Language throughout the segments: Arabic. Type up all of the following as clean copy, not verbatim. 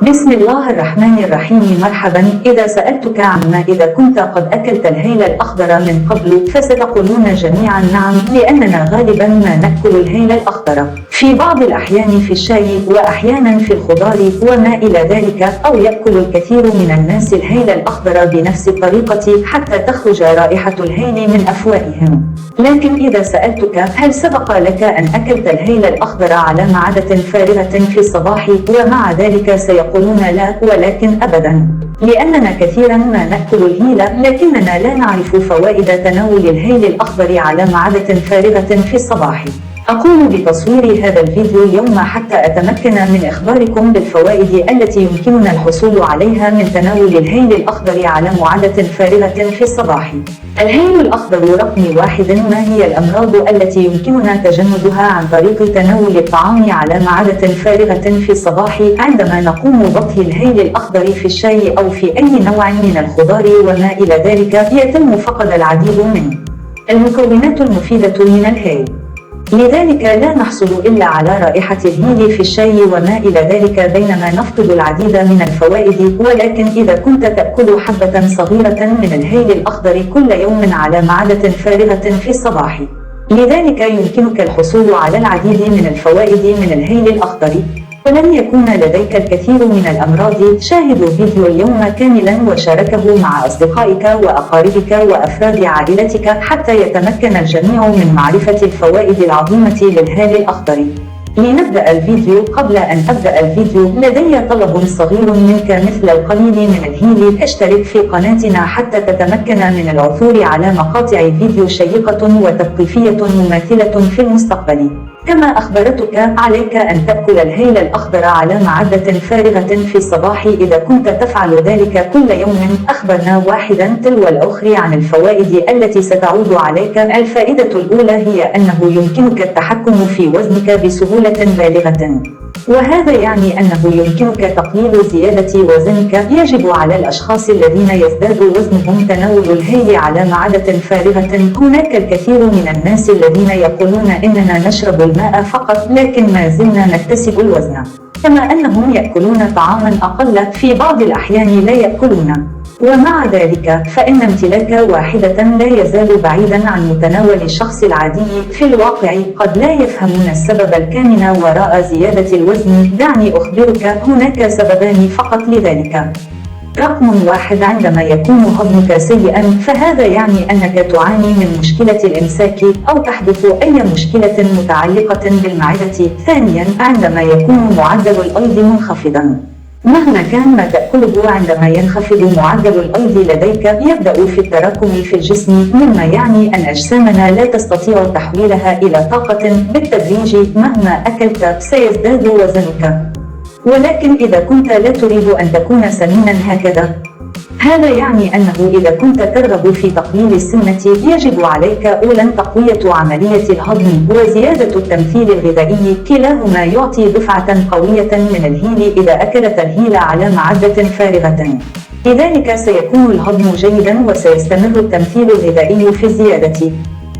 بسم الله الرحمن الرحيم. مرحبا. إذا سألتك عما إذا كنت قد أكلت الهيل الأخضر من قبل فستقولون جميعا نعم، لأننا غالبا ما نأكل الهيل الأخضر في بعض الأحيان في الشاي وأحيانا في الخضار وما إلى ذلك، أو يأكل الكثير من الناس الهيل الأخضر بنفس الطريقة حتى تخرج رائحة الهيل من أفواههم. لكن إذا سألتك هل سبق لك أن أكلت الهيل الأخضر على معدة فارغة في الصباح، ومع ذلك سيقولون لا ولكن أبدا، لأننا كثيرا ما نأكل الهيل لكننا لا نعرف فوائد تناول الهيل الأخضر على معدة فارغة في الصباح. أقوم بتصوير هذا الفيديو اليوم حتى أتمكن من إخباركم بالفوائد التي يمكننا الحصول عليها من تناول الهيل الأخضر على معدة فارغة في الصباح. الهيل الأخضر رقم 1. ما هي الأمراض التي يمكننا تجنبها عن طريق تناول الطعام على معدة فارغة في الصباح؟ عندما نقوم بطهي الهيل الأخضر في الشاي أو في أي نوع من الخضار وما إلى ذلك يتم فقد العديد من المكونات المفيدة من الهيل، لذلك لا نحصل إلا على رائحة الهيل في الشاي وما إلى ذلك، بينما نفقد العديد من الفوائد. ولكن إذا كنت تأكل حبة صغيرة من الهيل الأخضر كل يوم على معدة فارغة في الصباح، لذلك يمكنك الحصول على العديد من الفوائد من الهيل الأخضر ولن يكون لديك الكثير من الأمراض. شاهدوا فيديو اليوم كاملا وشاركه مع أصدقائك وأقاربك وأفراد عائلتك حتى يتمكن الجميع من معرفة الفوائد العظيمة للهيل الأخضر. لنبدأ الفيديو. قبل أن أبدأ الفيديو لدي طلب صغير منك مثل القليل من الهيل. اشترك في قناتنا حتى تتمكن من العثور على مقاطع فيديو شيقة وتثقيفية مماثلة في المستقبل. كما أخبرتك عليك أن تأكل الهيل الأخضر على معدة فارغة في الصباح. إذا كنت تفعل ذلك كل يوم أخبرنا واحدا تلو الآخر عن الفوائد التي ستعود عليك. الفائدة الأولى هي أنه يمكنك التحكم في وزنك بسهولة بالغة، وهذا يعني أنه يمكنك تقليل زيادة وزنك. يجب على الأشخاص الذين يزداد وزنهم تناول الهيل على معدة فارغة. هناك الكثير من الناس الذين يقولون إننا نشرب الماء فقط لكن ما زلنا نكتسب الوزن، كما أنهم يأكلون طعاما أقل في بعض الأحيان لا يأكلون. ومع ذلك فإن امتلاك واحدة لا يزال بعيدا عن متناول الشخص العادي. في الواقع قد لا يفهمون السبب الكامن وراء زيادة الوزن. دعني أخبرك، هناك سببان فقط لذلك. رقم 1. عندما يكون هضمك سيئا فهذا يعني أنك تعاني من مشكلة الإمساك أو تحدث أي مشكلة متعلقة بالمعدة. ثانيا، عندما يكون معدل الأيض منخفضا. مهما كان ما تأكله، عندما ينخفض معدل الأيض لديك يبدأ في التراكم في الجسم، مما يعني أن أجسامنا لا تستطيع تحويلها إلى طاقة بالتدريج. مهما أكلت سيزداد وزنك، ولكن إذا كنت لا تريد أن تكون سمينا هكذا، هذا يعني أنه إذا كنت ترغب في تقليل السمنة يجب عليك أولا تقوية عملية الهضم وزيادة التمثيل الغذائي. كلاهما يعطي دفعة قوية من الهيل. إذا أكلت الهيل على معدة فارغة لذلك سيكون الهضم جيدا وسيستمر التمثيل الغذائي في الزيادة،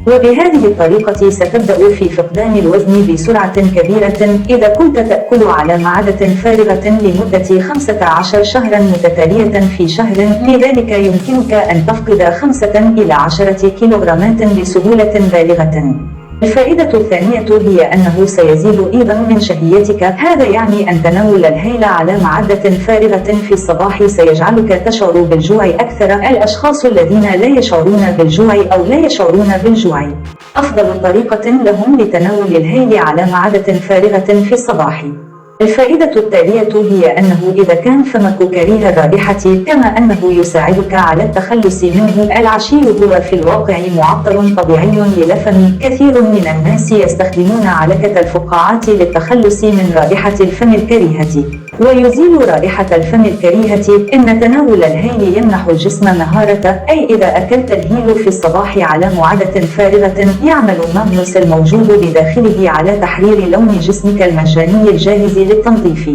وبهذه الطريقة ستبدأ في فقدان الوزن بسرعة كبيرة. إذا كنت تأكل على معدة فارغة لمدة 15 شهرا متتالية في شهر، لذلك يمكنك أن تفقد 5 إلى 10 كيلوغرامات بسهولة بالغة. الفائدة الثانية هي أنه سيزيد أيضا من شهيتك. هذا يعني أن تناول الهيل على معدة فارغة في الصباح سيجعلك تشعر بالجوع أكثر. الأشخاص الذين لا يشعرون بالجوع أو لا يشعرون بالجوع أفضل طريقة لهم لتناول الهيل على معدة فارغة في الصباح. الفائدة التالية هي أنه إذا كان فمك كريه الرائحة كما أنه يساعدك على التخلص منه. العشي هو في الواقع معطر طبيعي للفم. كثير من الناس يستخدمون علكة الفقاعات للتخلص من رائحة الفم الكريهة ويزيل رائحة الفم الكريهة. إن تناول الهيل يمنح الجسم مهارة، أي إذا أكلت الهيل في الصباح على معدة فارغة يعمل المغنوس الموجود بداخله على تحرير لون جسمك المجاني الجاهز للتنظيف.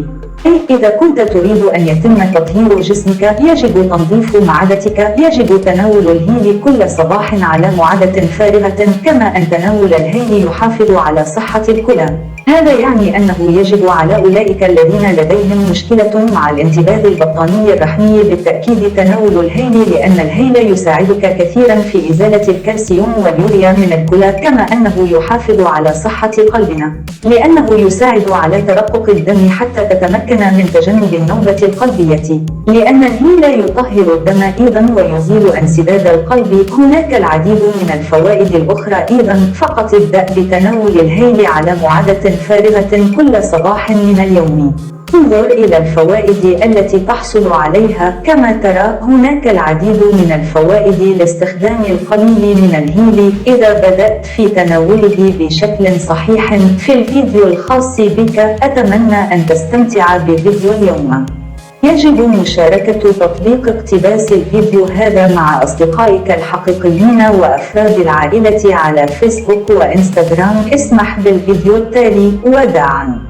أي إذا كنت تريد أن يتم تطهير جسمك يجب تنظيف معدتك. يجب تناول الهيل كل صباح على معدة فارغة، كما أن تناول الهيل يحافظ على صحة الكلى. هذا يعني أنه يجب على أولئك الذين لديهم مشكلة مع الانتباه البطاني الرحمي بالتأكيد تناول الهيل، لأن الهيل يساعدك كثيرا في إزالة الكالسيوم واليوريا من الكلى، كما أنه يحافظ على صحة قلبنا، لأنه يساعد على ترقق الدم حتى تتمكن من تجنب النوبة القلبية، لأن الهيل يطهر الدم أيضا ويزيل انسداد القلب. هناك العديد من الفوائد الأخرى أيضا، فقط ابدأ بتناول الهيل على معدة فارغة كل صباح من اليوم. انظر إلى الفوائد التي تحصل عليها. كما ترى هناك العديد من الفوائد لاستخدام القليل من الهيل إذا بدأت في تناوله بشكل صحيح. في الفيديو الخاص بك أتمنى أن تستمتع بفيديو اليوم. يجب مشاركة تطبيق اقتباس الفيديو هذا مع أصدقائك الحقيقيين وأفراد العائلة على فيسبوك وإنستغرام. اسمح بالفيديو التالي وداعاً.